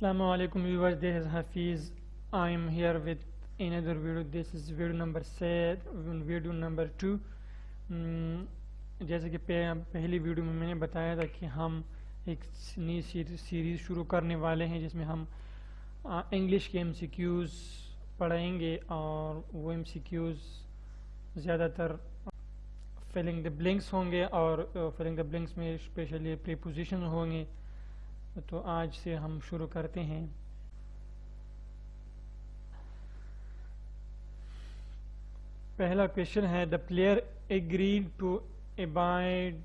Assalamu alaikum viewers, this is Hafiz. I am here with another video. This is video number 2. جیسے کہ پہلی video میں نے بتایا تھا کہ ہم ایک نئی سیریز شروع کرنے والے ہیں جس میں ہم انگلش کے ایم سی کیوز پڑھائیں گے، اور وہ ایم سی کیوز زیادہ تر فلنگ دا بلنکس ہوں گے، اور فلنگ دا بلنکس میں اسپیشلی پریپوزیشن ہوں گے. تو آج سے ہم شروع کرتے ہیں. پہلا کویشچن ہے the player agreed to abide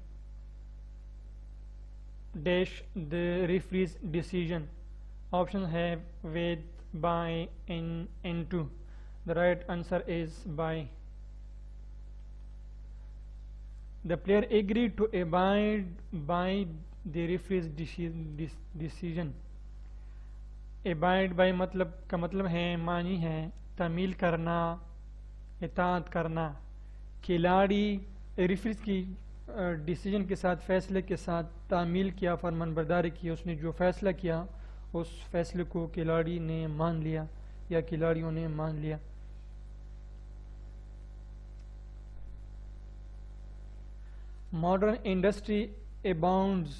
dash the referee's decision. Options have with, by, in, into. The right answer is by. The player agreed to abide by the referee's decision. abide by مطلب کا مطلب ہے معنی ہے تعمیل کرنا، اطاعت کرنا. کھلاڑی ریفریز کی ڈیسیجن کے ساتھ، فیصلے کے ساتھ تعمیل کیا، فرمان برداری کی. اس نے جو فیصلہ کیا اس فیصلے کو کھلاڑی نے مان لیا یا کھلاڑیوں نے مان لیا. Modern industry abounds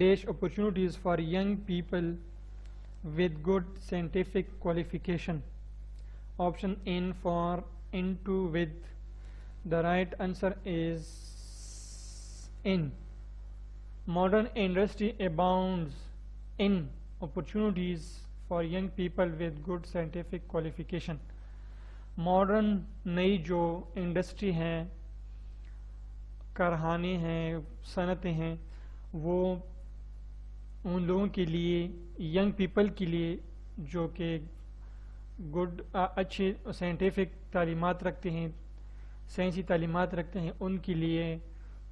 dash opportunities for young people with good scientific qualification. Option in for, into, with. The right answer is in. Modern industry abounds in opportunities for young people with good scientific qualification. Modern نئی جو industry ہیں، کارخانے ہیں، صنعتیں ہیں، وہ ان لوگوں کے لیے، ینگ پیپل کے لیے جو کہ گڈ اچھے سائنٹیفک تعلیمات رکھتے ہیں، سائنسی تعلیمات رکھتے ہیں، ان کے لیے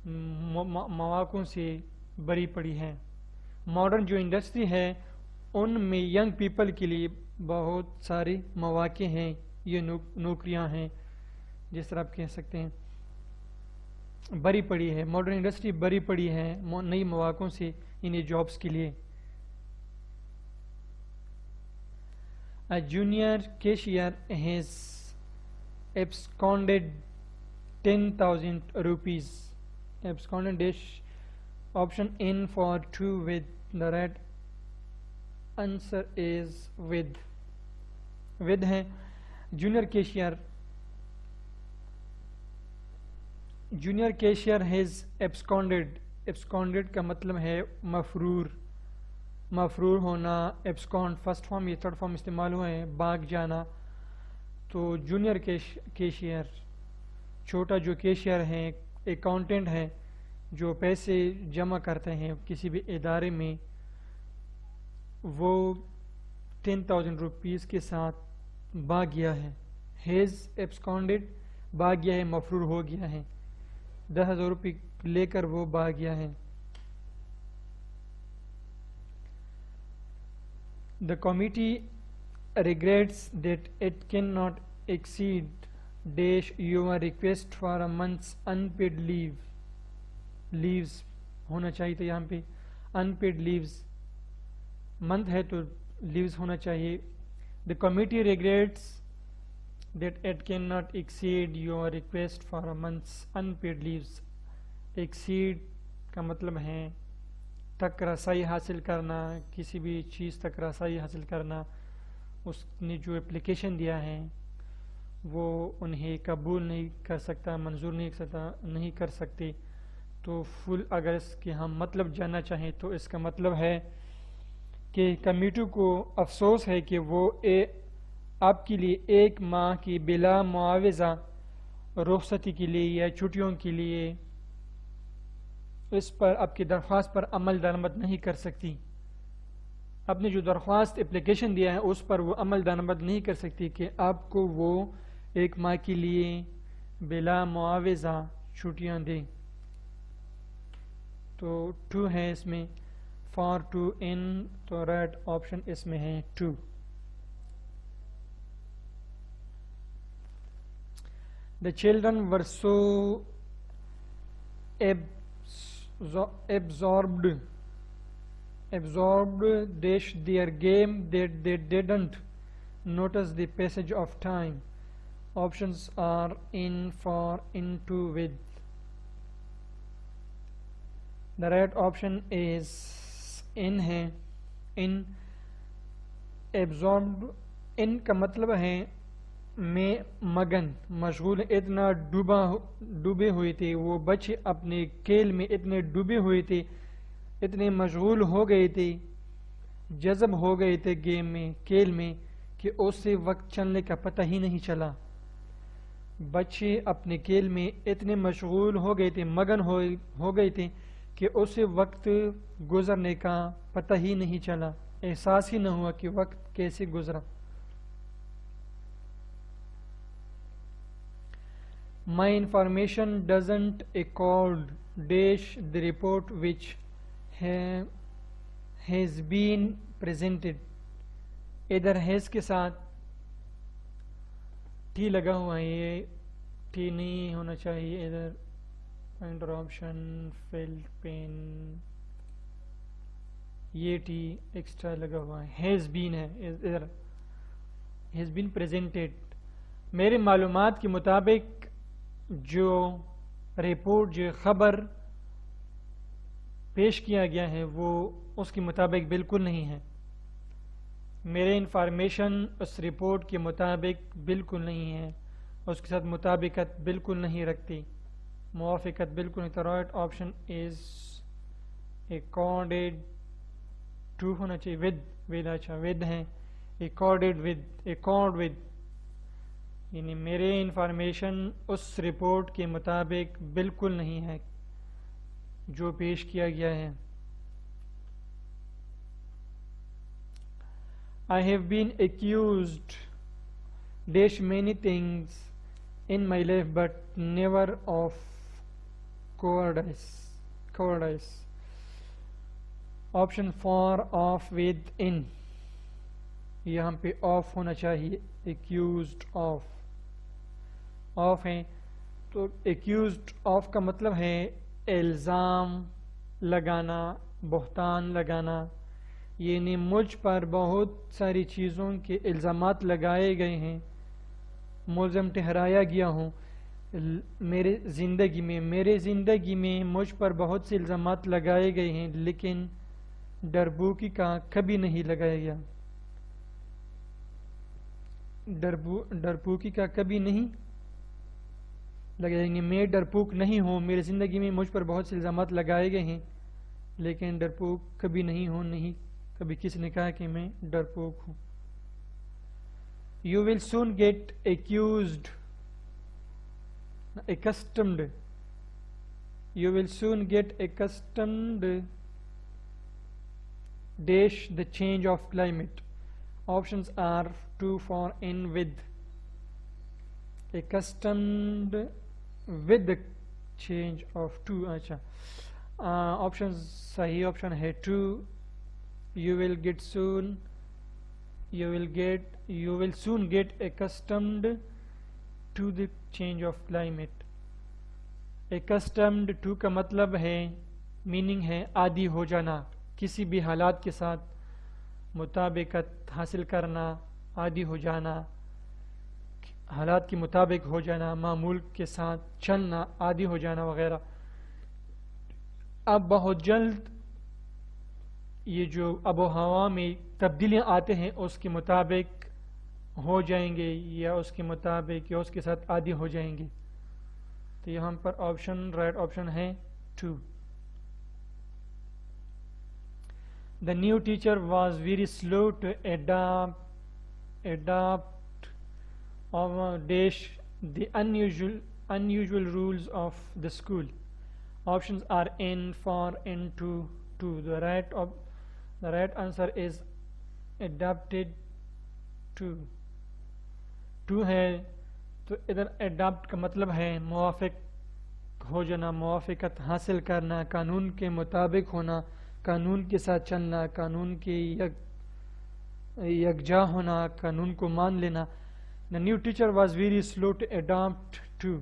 مواقع سے بری پڑی ہے. ماڈرن جو انڈسٹری ہے ان میں ینگ پیپل کے لیے بہت سارے مواقع ہیں، یہ نوکریاں ہیں، جس طرح آپ کہہ سکتے ہیں بری پڑی ہے. ماڈرن انڈسٹری بری پڑی ہے نئی مواقعوں سے انہیں جابس کے لیے. A junior cashier has absconded 10,000 rupees. Absconded dash. Option in for, to, with. The right answer is with. With ہے junior cashier. Junior cashier has absconded. Absconded کا مطلب ہے مفرور، مفرور ہونا. abscond فرسٹ فارم یا تھرڈ فارم استعمال ہوئے ہیں، بھاگ جانا. تو جونیئر کیشیئر، چھوٹا جو کیشیئر ہیں، اکاؤنٹنٹ ہیں جو پیسے جمع کرتے ہیں کسی بھی ادارے میں، وہ 10,000 روپیز کے ساتھ بھاگ گیا ہے. ہیز ایبسکانڈڈ، بھاگ گیا ہے، مفرور ہو گیا ہے، 10,000 روپے لے کر وہ بھاگ گیا ہے. The committee regrets that it cannot exceed dash your request for a month's unpaid leave. Leaves ہونا چاہیے تھا یہاں پہ unpaid leaves. month ہے تو leaves ہونا چاہیے. The committee regrets that it cannot exceed your request for a month's unpaid leaves. exceed کا مطلب ہے تک رسائی حاصل کرنا، کسی بھی چیز تک رسائی حاصل کرنا. اس نے جو اپلیکیشن دیا ہے وہ انہیں قبول نہیں کر سکتا، منظور نہیں کر سکتے. تو فل اگر اس کے ہم مطلب جاننا چاہیں تو اس کا مطلب ہے کہ کمیٹی کو افسوس ہے کہ وہ آپ کے لیے 1 ماہ کی بلا معاوضہ رخصتی کے لیے یا چھٹیوں کے لیے اس پر آپ کی درخواست پر عمل درآمد نہیں کر سکتی. آپ نے جو درخواست اپلیکیشن دیا ہے اس پر وہ عمل درآمد نہیں کر سکتی کہ آپ کو وہ 1 ماہ کے لیے بلا معاوضہ چھٹیاں دیں. تو 2 ہے اس میں، فار، ٹو، ان. تو رائٹ آپشن اس میں ہے 2. The children were so absorbed absorbed dash their game that they didn't notice the passage of time. Options are in, for, into, with. The right option is in ہے. in absorbed ان کا مطلب ہے میں مگن مشغول اتنا ڈوبے ہوئے تھے وہ بچے اپنے کھیل میں اتنے ڈوبے ہوئے تھے اتنے مشغول ہو گئے تھے جذب ہو گئے تھے گیم میں کھیل میں کہ اس سے وقت چلنے کا پتہ ہی نہیں چلا. بچے اپنے کھیل میں اتنے مشغول ہو گئے تھے مگن ہو گئے تھے کہ اس سے وقت گزرنے کا پتہ ہی نہیں چلا احساس ہی نہ ہوا کہ وقت کیسے گزرا. My information doesn't accord dash the report which has been presented. ادھر has کے ساتھ ٹی لگا ہوا ہے یہ ٹی نہیں ہونا چاہیے ادھر انٹر آپشن فل پین یہ ٹی ایکسٹرا لگا ہوا ہے ہیز بین ہے ادھر ہیز بین پریزنٹیڈ. میرے معلومات کے مطابق جو رپورٹ جو خبر پیش کیا گیا ہے وہ اس کے مطابق بالکل نہیں ہے. میرے انفارمیشن اس رپورٹ کے مطابق بالکل نہیں ہے اس کے ساتھ مطابقت بالکل نہیں رکھتی موافقت بالکل نہیں. تو right option is accorded to ہونا چاہیے with اچھا with ہیں accorded with accord with یعنی میرے انفارمیشن اس رپورٹ کے مطابق بالکل نہیں ہے جو پیش کیا گیا ہے. I have been accused dash many things in my life but never of cowardice. Option for, of, with, in. یہاں پہ آف ہونا چاہیے accused of ہے تو accused of کا مطلب ہے الزام لگانا بہتان لگانا یعنی مجھ پر بہت ساری چیزوں کے الزامات لگائے گئے ہیں ملزم ٹھہرایا گیا ہوں میرے زندگی میں مجھ پر بہت سے الزامات لگائے گئے ہیں لیکن ڈربوکی کا کبھی نہیں لگایا گیا ڈرپوکی کا کبھی نہیں لگائیں گے. میں ڈرپوک نہیں ہوں میری زندگی میں مجھ پر بہت سے الزامات لگائے گئے ہیں لیکن ڈرپوک کبھی نہیں ہوں نہیں کبھی کسی نے کہا کہ میں ڈرپوک ہوں. You will soon get accused accustomed you will soon get accustomed dash the change of climate. Options are to, for, in, with. Accustomed with the change of to اچھا options صحیح option ہے to. You will soon get accustomed to the change of climate. accustomed to کا مطلب ہے meaning ہے عادی ہو جانا کسی بھی حالات کے ساتھ مطابقت حاصل کرنا عادی ہو جانا حالات کے مطابق ہو جانا معمول کے ساتھ چلنا عادی ہو جانا وغیرہ. اب بہت جلد یہ جو آب و ہوا میں تبدیلیاں آتے ہیں اس کے مطابق ہو جائیں گے یا اس کے مطابق یا اس کے ساتھ عادی ہو جائیں گے. تو یہاں پر آپشن رائٹ آپشن ہے 2. The new teacher was very slow to adapt dash the unusual rules of the school. Options are in, for, into, to. The right answer is adapted to. To ہے تو ادھر adapt کا مطلب ہے موافق ہو جانا موافقت حاصل کرنا قانون کے مطابق ہونا قانون کے ساتھ چلنا قانون کے یکجا ہونا قانون کو مان لینا. The new teacher was very slow to adapt to.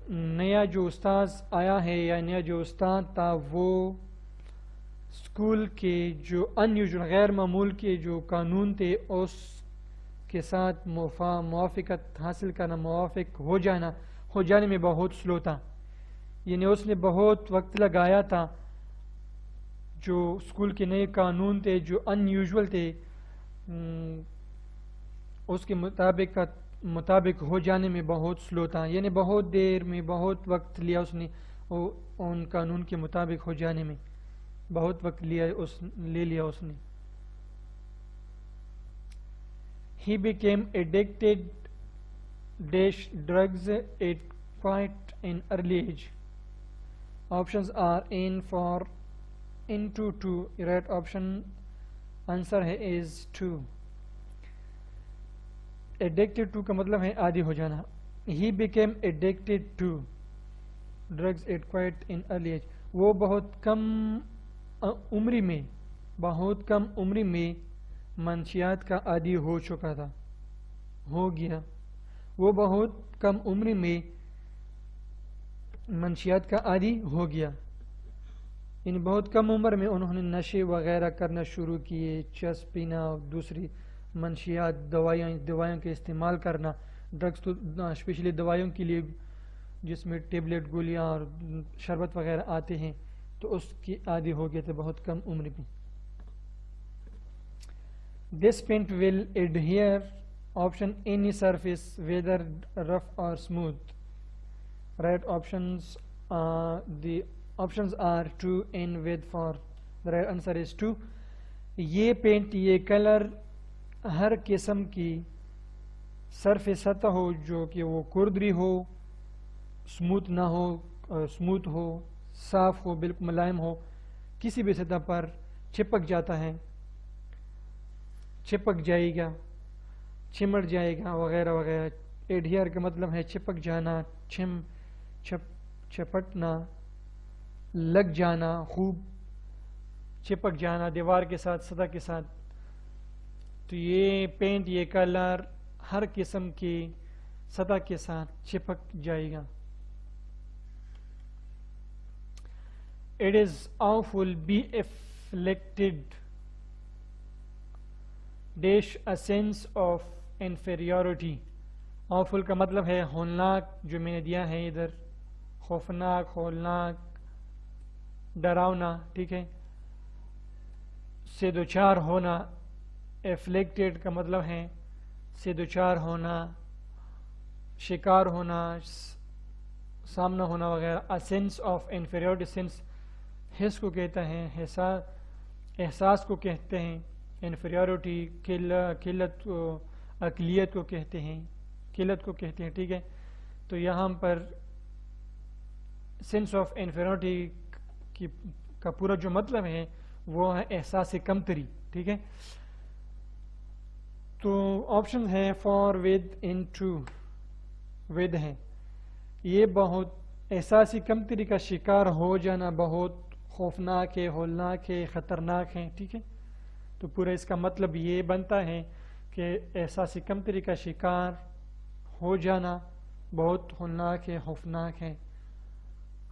نیا جو استاذ آیا ہے یا نیا جو استاد تھا وہ اسکول کے جو ان یوزول غیر معمول کے جو قانون تھے اس کے ساتھ موافقت حاصل کرنا، موافق ہو جانے میں بہت سلو تھا، یعنی اس نے بہت وقت لگایا تھا جو اسکول کے نئے قانون تھے جو ان یوزول تھے اس کے مطابق ہو جانے میں بہت سلو تھا، یعنی بہت دیر میں بہت وقت لیا اس نے ان قانون کے مطابق ہو جانے میں بہت وقت لے لیا اس نے. He became addicted drugs at quite an early age. Options are into 2. Right option answer is 2. Addicted to کا مطلب ہے عادی ہو جانا. He became addicted to drugs at quite an early age. وہ بہت کم عمری میں منشیات کا عادی ہو چکا تھا، ہو گیا. وہ بہت کم عمر میں منشیات کا عادی ہو گیا، یعنی بہت کم عمر میں انہوں نے نشے وغیرہ کرنا شروع کیے، چرس پینا، دوسری منشیات دوائیوں کے استعمال کرنا. ڈرگس تو اسپیشلی دوائیوں کے لیے جس میں ٹیبلٹ گولیاں اور شربت وغیرہ آتے ہیں، تو اس کی عادی ہو گئے تھے بہت کم عمر میں. This paint will adhere option any surface whether rough or smooth. Right options the options are 2 and with 4. The right answer is 2. یہ پینٹ یہ کلر ہر قسم کی سرفیس سطح ہو جو کہ وہ کردری ہو، سموتھ نہ ہو، سموتھ ہو، صاف ہو، بالکل ملائم ہو، کسی بھی سطح پر چپک جاتا ہے، چپک جائے گا، چمٹ جائے گا وغیرہ وغیرہ. ایڈہیئر کا مطلب ہے چپک جانا، چپٹنا، لگ جانا، خوب چپک جانا دیوار کے ساتھ، سطح کے ساتھ. تو یہ پینٹ یہ کلر ہر قسم کی سطح کے ساتھ چپک جائے گا. It is awful be afflicted dash a sense of inferiority. awful کا مطلب ہے ہولناک، جو میں نے دیا ہے ادھر، خوفناک، ہولناک، ڈراؤنا، ٹھیک ہے، سے دوچار ہونا. afflicted کا مطلب ہے سے دوچار ہونا، شکار ہونا، سامنا ہونا وغیرہ. a sense of inferiority sense حس کو کہتا ہے، احساس کو کہتے ہیں. انفیریورٹی قلت اقلیت کو کہتے ہیں، قلت کو کہتے ہیں، ٹھیک ہے. تو یہاں پر سینس آف انفیریورٹی کا پورا جو مطلب ہے وہ ہے احساس کمتری، ٹھیک ہے. تو آپشن ہے فار ود ان ٹو ود ہے. یہ بہت احساسی کمتری کا شکار ہو جانا بہت خوفناک ہے، ہولناک ہے، خطرناک ہے، ٹھیک ہے. تو پورا اس کا مطلب یہ بنتا ہے کہ احساسی کمتری کا شکار ہو جانا بہت ہولناک ہے، خوفناک ہے،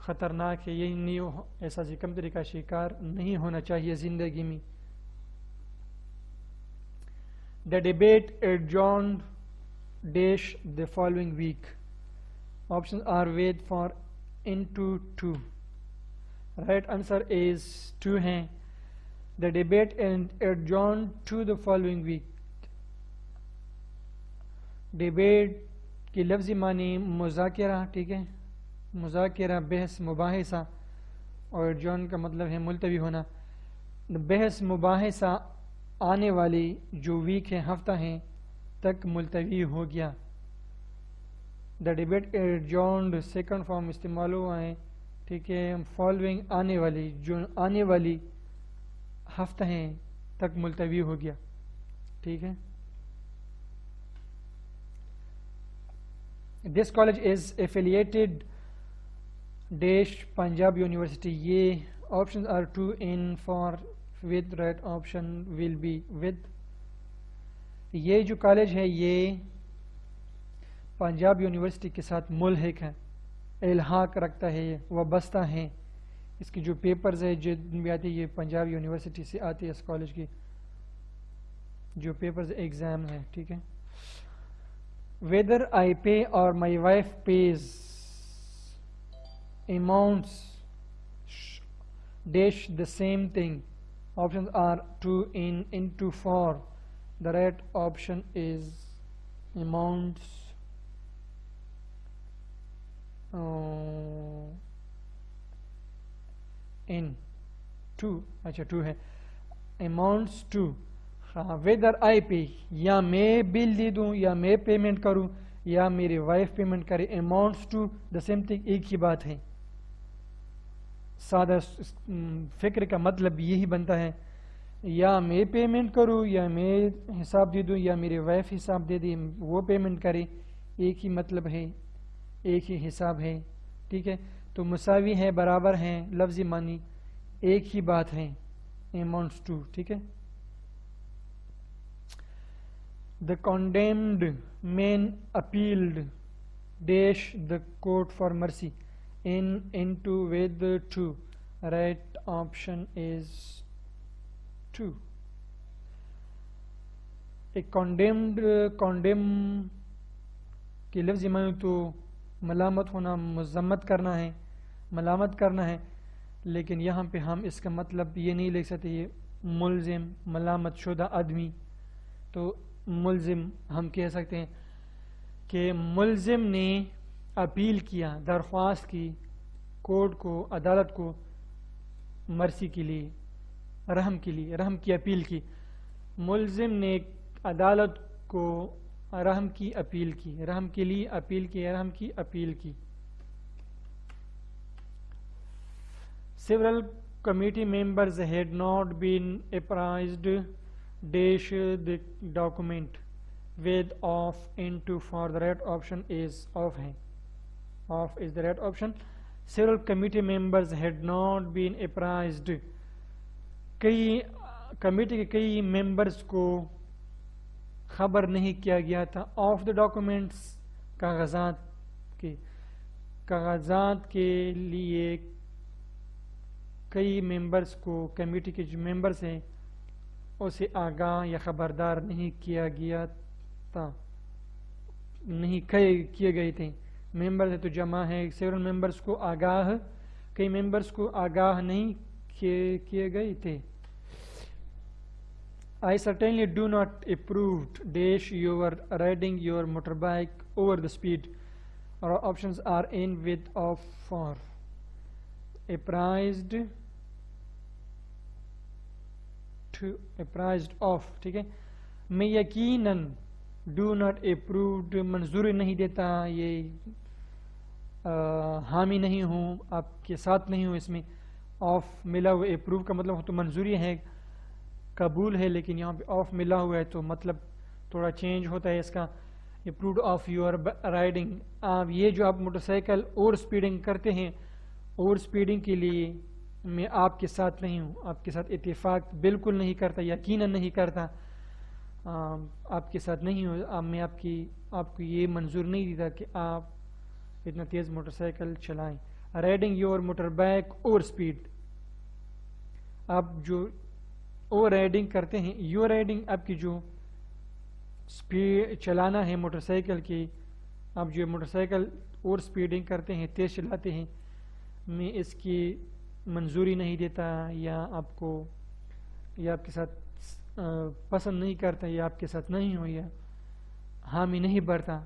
خطرناک ہے. یہ نہیں، احساسی کمتری کا شکار نہیں ہونا چاہیے زندگی میں. The debate adjourned dash the following week. Options are wait for into 2. Right answer is 2 ہیں. The debate adjourned to the following week. Debate کی لفظی معنی مذاکرہ، ٹھیک ہے، مذاکرہ، بحث، مباحثہ، اور جون کا مطلب ہے ملتوی ہونا. بحث مباحثہ آنے والی جو ویک ہے، ہفتہ ہیں، تک ملتوی ہو گیا. دا ڈیبیٹ ایڈجورنڈ سیکنڈ فارم استعمال ہوا ہے، ٹھیک ہے. فالوئنگ آنے والی، جو آنے والی ہفتہ ہیں تک ملتوی ہو گیا، ٹھیک ہے. This college is affiliated dash Punjab university. یہ option are to in for with. Right option will be with. یہ جو کالج ہے یہ پنجاب یونیورسٹی کے ساتھ ملحق ہے، الحاق رکھتا ہے، وابستہ ہے. اس کی جو پیپرز ہے جن بھی آتی ہے یہ پنجاب یونیورسٹی سے آتی ہے اس کالج کی جو پیپرز ایگزام ہے. ٹھیک ہے. whether I pay or my wife pays amounts dash the same thing. Options are 2 in into 4. The right option is amounts in 2. اچھا 2 ہے amounts to. ہاں ویدر آئی پے یا میں بل دے دوں یا میں پیمنٹ کروں یا میری وائف پیمنٹ کرے amounts to the same thing ایک ہی بات ہے. سادہ فکر کا مطلب یہی بنتا ہے یا میں پیمنٹ کروں یا میں حساب دے دوں یا میری وائف حساب دے دے وہ پیمنٹ کرے ایک ہی مطلب ہے ایک ہی حساب ہے. ٹھیک ہے. تو مساوی ہیں برابر ہیں لفظی معنی ایک ہی بات ہے اماؤنٹس ٹو. ٹھیک ہے. The condemned man appealed dash the court for mercy into with 2. Right option is 2. ایک condemn کی لفظ معنی تو ملامت ہونا مذمت کرنا ہے ملامت کرنا ہے لیکن یہاں پہ ہم اس کا مطلب یہ نہیں لکھ سکتے یہ ملزم ملامت شدہ آدمی. تو ملزم ہم کہہ سکتے ہیں کہ ملزم نے اپیل کیا درخواست کی کورٹ کو عدالت کو مرسی کے لیے رحم کی اپیل کی. ملزم نے عدالت کو رحم کی اپیل کی رحم کے لیے اپیل کی رحم کی اپیل کی. Several committee members had not been apprised dash the document with off into for. The right option is off ہے off is the right option. Several committee members had not been apprised. کئی committee کے کئی members کو خبر نہیں کیا گیا تھا آف دا ڈاکومنٹس کاغذات کے لیے کئی ممبرس کو کمیٹی کے جو ممبرس ہیں اسے آگاہ یا خبردار نہیں کیا گیا تھا نہیں کیے گئے تھے. ممبر ہے تو جمع ہے سیورل ممبرس کو آگاہ کئی ممبرس کو آگاہ نہیں کیے گئے تھے. I certainly do not approve dash your riding your motorbike over the speed. Our options are in with of for. Apprised to apprised of. ٹھیک ہے. میں یقیناً do not approved منظوری نہیں دیتا یہ حامی نہیں ہوں آپ کے ساتھ نہیں ہوں اس میں. آف ملا ہوا اپروو کا مطلب تو منظوری ہے قبول ہے لیکن یہاں پہ آف ملا ہوا ہے تو مطلب تھوڑا چینج ہوتا ہے اس کا. Approved of your riding. آپ یہ جو آپ موٹر سائیکل اوور اسپیڈنگ کرتے ہیں اوور اسپیڈنگ کے لیے میں آپ کے ساتھ نہیں ہوں آپ کے ساتھ اتفاق بالکل نہیں کرتا یقیناً نہیں کرتا آپ کے ساتھ نہیں ہوں میں آپ کو یہ منظور نہیں دیتا کہ آپ اتنا تیز موٹر سائیکل چلائیں. Riding your motor bike over speed. آپ جو اوور رائڈنگ کرتے ہیں یور رائڈنگ آپ کی جو اسپیڈ چلانا ہے موٹر سائیکل کی آپ جو موٹر سائیکل اوور اسپیڈنگ کرتے ہیں تیز چلاتے ہیں میں اس کی منظوری نہیں دیتا یا آپ کو یا آپ کے ساتھ پسند نہیں کرتا یا آپ کے ساتھ نہیں ہو یا حامی نہیں بھرتا.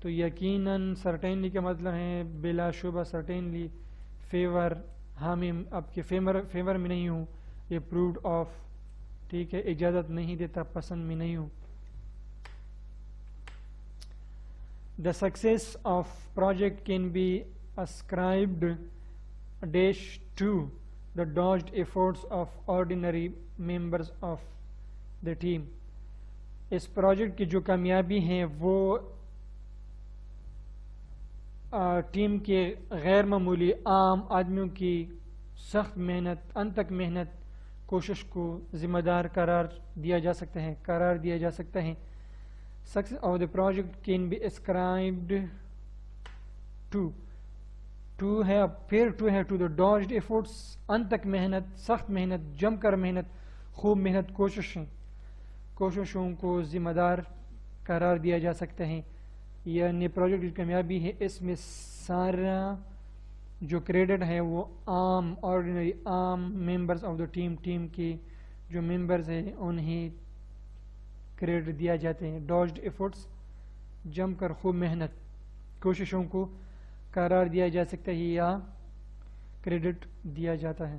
تو یقیناً سرٹینلی کا مطلب ہے بلا شبہ سرٹینلی فیور حامی آپ کے فیور میں نہیں ہوں اپرووڈ آف. ٹھیک ہے. اجازت نہیں دیتا پسند میں نہیں ہوں. The success of project can be ascribed dash to the dogged efforts of ordinary members of the team. اس پروجیکٹ کی جو کامیابی ہیں وہ ٹیم کے غیر معمولی عام آدمیوں کی سخت محنت انتک محنت کوشش کو ذمہ دار قرار دیا جا سکتا ہے. Success of the project can be ascribed to ٹو ہے پھر ٹو ہے ٹو دا ڈاجڈ ایفورٹس ان تک محنت سخت محنت جم کر محنت خوب محنت کوششوں کو ذمہ دار قرار دیا جا سکتا ہے. یعنی پروجیکٹ کی کامیابی ہے اس میں سارا جو کریڈٹ ہے وہ عام آرڈینری عام ممبرز آف دا ٹیم کے جو ممبرز ہیں انہیں کریڈٹ دیا جاتے ہیں. ڈاجڈ ایفورٹس جم کر خوب محنت کوششوں کو قرار دیا جا سکتا ہے یا کریڈٹ دیا جاتا ہے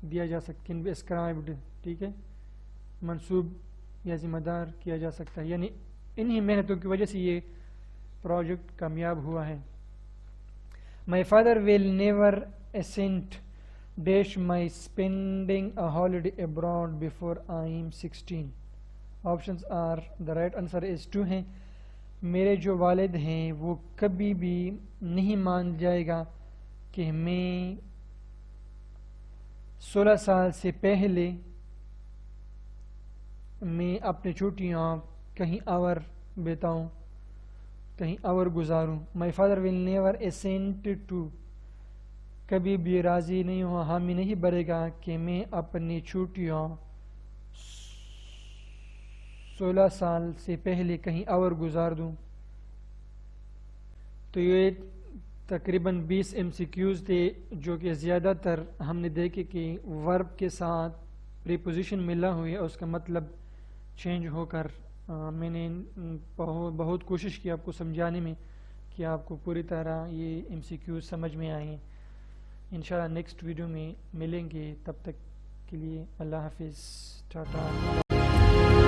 دیا جا سکتا ہے اسکرائبڈ ٹھیک ہے منسوب یا ذمہ دار کیا جا سکتا ہے یعنی انہی محنتوں کی وجہ سے یہ پروجیکٹ کامیاب ہوا ہے. My father will never assent dash my spending a holiday abroad before I am 16. Options are the right answer is 2 ہیں. میرے جو والد ہیں وہ کبھی بھی نہیں مان جائے گا کہ میں 16 سال سے پہلے میں اپنی چھٹیاں کہیں اور بتاؤں کہیں اور گزاروں. My father will never assent to کبھی بھی راضی نہیں ہوا حامی نہیں بھرے گا کہ میں اپنی چھٹیاں 16 سال سے پہلے کہیں اور گزار دوں. تو یہ تقریباً 20 MCQs تھے جو کہ زیادہ تر ہم نے دیکھے کہ ورب کے ساتھ پریپوزیشن ملا ہوئی ہے اس کا مطلب چینج ہو کر میں نے بہت کوشش کی آپ کو سمجھانے میں کہ آپ کو پوری طرح یہ MCQs سمجھ میں آئیں. انشاءاللہ نیکسٹ ویڈیو میں ملیں گے تب تک کے لیے اللہ حافظ ٹاٹا.